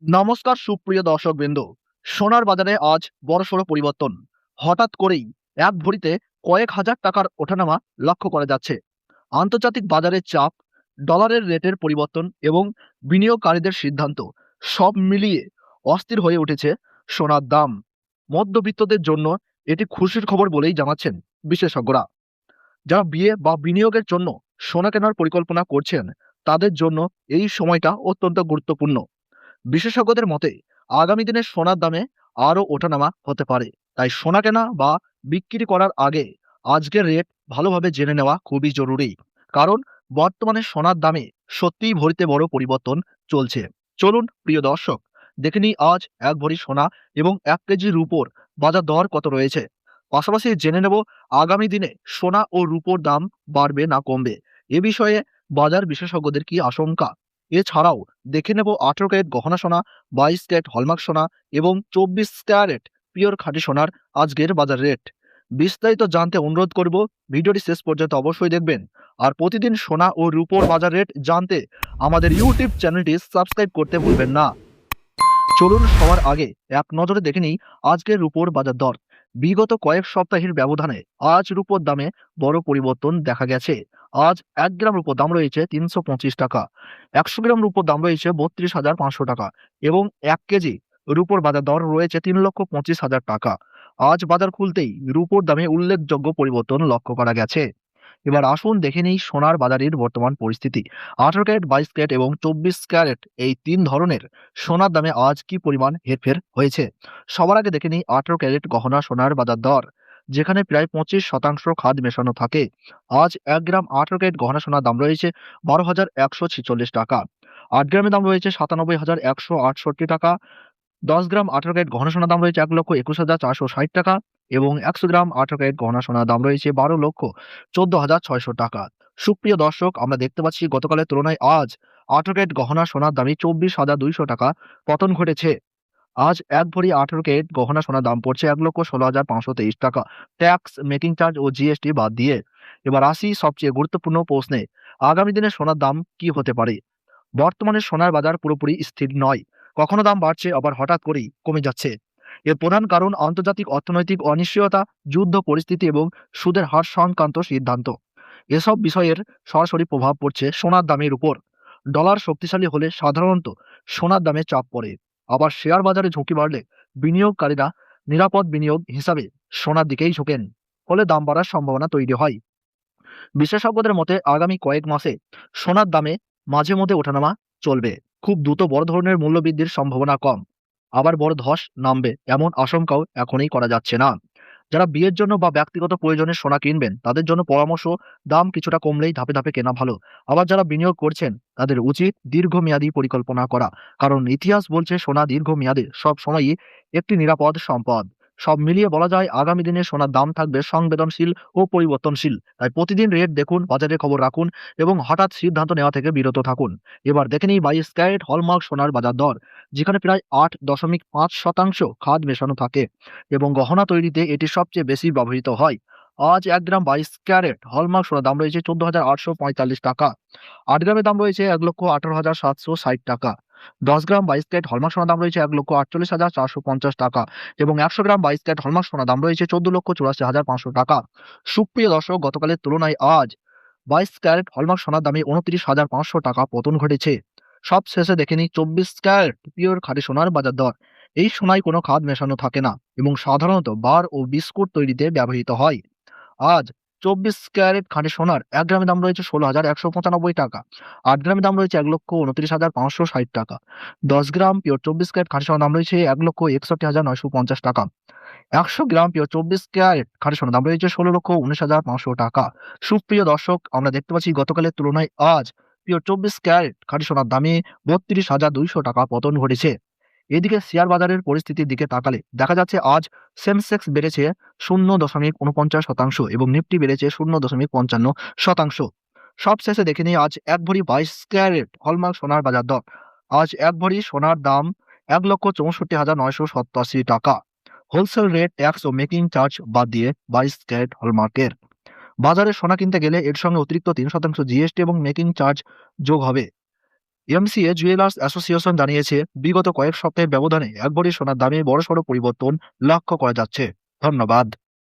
নমস্কার সুপ্রিয় দর্শকবৃন্দ। সোনার বাজারে আজ বড়সড় পরিবর্তন। হঠাৎ করেই এক ভরিতে কয়েক হাজার টাকার ওঠানামা লক্ষ্য করা যাচ্ছে। আন্তর্জাতিক বাজারের চাপ, ডলারের রেটের পরিবর্তন এবং বিনিয়োগকারীদের সিদ্ধান্ত সব মিলিয়ে অস্থির হয়ে উঠেছে সোনার দাম। মধ্যবিত্তদের জন্য এটি খুশির খবর বলেই জানাচ্ছেন বিশেষজ্ঞরা। যারা বিয়ে বা বিনিয়োগের জন্য সোনা কেনার পরিকল্পনা করছেন, তাদের জন্য এই সময়টা অত্যন্ত গুরুত্বপূর্ণ। বিশেষজ্ঞদের মতে আগামী দিনে সোনার দামে আরও ওঠানামা হতে পারে। তাই সোনা কেনা বা বিক্রি করার আগে আজকের রেট ভালোভাবে জেনে নেওয়া খুবই জরুরি। কারণ বর্তমানে সোনার দামে সত্যিই ভরিতে বড় পরিবর্তন চলছে। চলুন প্রিয় দর্শক, দেখে নিই আজ এক ভরি সোনা এবং 1 কেজি রূপোর বাজার দর কত রয়েছে। পাশাপাশি জেনে নেব আগামী দিনে সোনা ও রূপোর দাম বাড়বে না কমবে। এ বিষয়ে বাজার বিশেষজ্ঞদের কি আশঙ্কা। এছাড়াও দেখে নেব 18 ক্যারেট গহনা সোনা, 22 ক্যারেট হলমার্ক সোনা এবং 24 ক্যারেট পিওর খাঁটি সোনার আজকের বাজার রেট। বিস্তারিত জানতে অনুরোধ করব, ভিডিওটি শেষ পর্যন্ত অবশ্যই দেখবেন। আর প্রতিদিন সোনা ও রূপোর বাজার রেট জানতে আমাদের ইউটিউব চ্যানেলটি সাবস্ক্রাইব করতে ভুলবেন না। চলুন সবার আগে এক নজরে দেখে নিই আজকের রূপোর বাজার দর। বিগত কয়েক সপ্তাহের ব্যবধানে আজ রূপোর দামে বড় পরিবর্তন দেখা গেছে। আজ 1 গ্রাম রূপোর দাম রয়েছে 325 টাকা, 100 গ্রাম রূপোর দাম রয়েছে 32,500 টাকা এবং 1 কেজি রূপোর বাজার দর রয়েছে 3,25,000 টাকা। আজ বাজার খুলতেই রূপোর দামে উল্লেখযোগ্য পরিবর্তন লক্ষ্য করা গেছে। এবার আসুন দেখে নিই সোনার বাজারের বর্তমান পরিস্থিতি। 18 ক্যারেট, 22 ক্যারেট এবং 24 ক্যারেট এই 3 ধরনের সোনার দামে আজ কি পরিমাণ হেরফের হয়েছে। সবার আগে দেখে নিই 18 ক্যারেট গহনা সোনার বাজার দর, যেখানে প্রায় 25% খাদ মেশানো থাকে। আজ 1 গ্রাম 18 ক্যারেট গহনা সোনার দাম রয়েছে 12,146 টাকা। 8 গ্রামের দাম রয়েছে 97,168 টাকা। 10 গ্রাম 18 ক্যারেট গহনা সোনার দাম রয়েছে 1,21,460 টাকা এবং 100 গ্রাম 18 ক্যারেট গহনা সোনার দাম রয়েছে 12,14,600 টাকা। সুপ্রিয় দর্শক, আমরা দেখতে পাচ্ছি গতকালের তুলনায় আজ 18 ক্যারেট গহনা সোনার দামে 24,200 টাকা পতন ঘটেছে। আজ 1 ভরি 18 ক্যারেট গহনা সোনার দাম পড়ছে 1,16,523 টাকা, ট্যাক্স, মেকিং চার্জ ও জিএসটি বাদ দিয়ে। এবার আসি সবচেয়ে গুরুত্বপূর্ণ প্রশ্নে, আগামী দিনে সোনার দাম কি হতে পারে। বর্তমানে সোনার বাজার পুরোপুরি স্থির নয়। কখনো দাম বাড়ছে, আবার হঠাৎ করেই কমে যাচ্ছে। এর প্রধান কারণ আন্তর্জাতিক অর্থনৈতিক অনিশ্চয়তা, যুদ্ধ পরিস্থিতি এবং সুদের হার সংক্রান্ত সিদ্ধান্ত। এসব বিষয়ের সরাসরি প্রভাব পড়ছে সোনার দামের উপর। ডলার শক্তিশালী হলে সাধারণত সোনার দামে চাপ পড়ে। আবার শেয়ার বাজারে ঝুঁকি বাড়লে বিনিয়োগকারীরা নিরাপদ বিনিয়োগ হিসাবে সোনার দিকেই ঝোঁকেন। ফলে দাম বাড়ার সম্ভাবনা তৈরি হয়। বিশেষজ্ঞদের মতে আগামী কয়েক মাসে সোনার দামে মাঝে মধ্যে ওঠানামা চলবে। খুব দ্রুত বড় ধরনের মূল্যবৃদ্ধির সম্ভাবনা কম। আবার বড় ধস নামবে এমন আশঙ্কাও এখনই করা যাচ্ছে না। যারা বিয়ের জন্য বা ব্যক্তিগত প্রয়োজনে সোনা কিনবেন, তাদের জন্য পরামর্শ, দাম কিছুটা কমলেই ধাপে ধাপে কেনা ভালো। আবার যারা বিনিয়োগ করছেন, তাদের উচিত দীর্ঘমেয়াদী পরিকল্পনা করা। কারণ ইতিহাস বলছে সোনা দীর্ঘমেয়াদে সব সময়ই একটি নিরাপদ সম্পদ। সব মিলিয়ে বলা যায় আগামী দিনে সোনার দাম থাকবে সংবেদনশীল ও পরিবর্তনশীল। তাই প্রতিদিন রেট দেখুন, বাজারের খবর রাখুন এবং হঠাৎ সিদ্ধান্ত নেওয়া থেকে বিরত থাকুন। এবার দেখে নিই 22 ক্যারেট হলমার্ক সোনার বাজার দর, যেখানে প্রায় 8.5% খাদ মেশানো থাকে এবং গহনা তৈরিতে এটি সবচেয়ে বেশি ব্যবহৃত হয়। আজ 1 গ্রাম 22 ক্যারেট হলমার্ক সোনার দাম রয়েছে 14,845 টাকা। 8 গ্রামের দাম রয়েছে 1,18,760 টাকা। 10 গ্রাম 22 ক্যারেট হলমার্ক সোনার দাম রয়েছে 1,48,450 টাকা এবং 100 গ্রাম 22 ক্যারেট হলমার্ক সোনার দাম রয়েছে 14,84,500 টাকা। সুপ্রিয় দর্শক, গতকালের তুলনায় আজ 22 ক্যারেট হলমার্ক সোনার দামে 29,500 টাকা পতন ঘটেছে। সব শেষে দেখে নিই 24 ক্যারেট পিওর খাঁটি সোনার বাজার দর। এই সোনায় কোনো খাদ মেশানো থাকে না এবং সাধারণত বার ও বিস্কুট তৈরিতে ব্যবহৃত হয়। আজ 24 ক্যারেট খাঁটি সোনার 1 গ্রামের দাম রয়েছে 16,195 টাকা। 8 গ্রামের দাম রয়েছে 1,29,560 টাকা। 10 গ্রাম পিওর 24 ক্যারেট খাঁটি সোনার দাম রয়েছে 1,61,950 টাকা। 100 গ্রাম পিওর 24 ক্যারেট খাঁটি সোনার দাম রয়েছে 16,19,500 টাকা। সুপ্রিয় দর্শক, আমরা দেখতে পাচ্ছি গতকালের তুলনায় আজ পিওর 24 ক্যারেট খাঁটি সোনার দামে 32,200 টাকা পতন ঘটেছে। এদিকে শেয়ার বাজারের পরিস্থিতির দিকে তাকালে দেখা যাচ্ছে আজ সেন্সেক্স বেড়েছে 0.49% এবং নিফটি বেড়েছে 0.55%। সবশেষে দেখে নিই আজ 1 ভরি 22 ক্যারেট হলমার্ক সোনার বাজার দর। আজ 1 ভরি সোনার দাম 1,64,987 টাকা। হোলসেল রেট, ট্যাক্স ও মেকিং চার্জ বাদ দিয়ে 22 ক্যারেট হলমার্কের বাজারে সোনা কিনতে গেলে এর সঙ্গে অতিরিক্ত 3% জিএসটি এবং মেকিং চার্জ যোগ হবে। এমসিএ জুয়েলার্স অ্যাসোসিয়েশন জানিয়েছে, বিগত কয়েক সপ্তাহের ব্যবধানে এক ভরি সোনার দামে বড়সড় পরিবর্তন লক্ষ্য করা যাচ্ছে। ধন্যবাদ।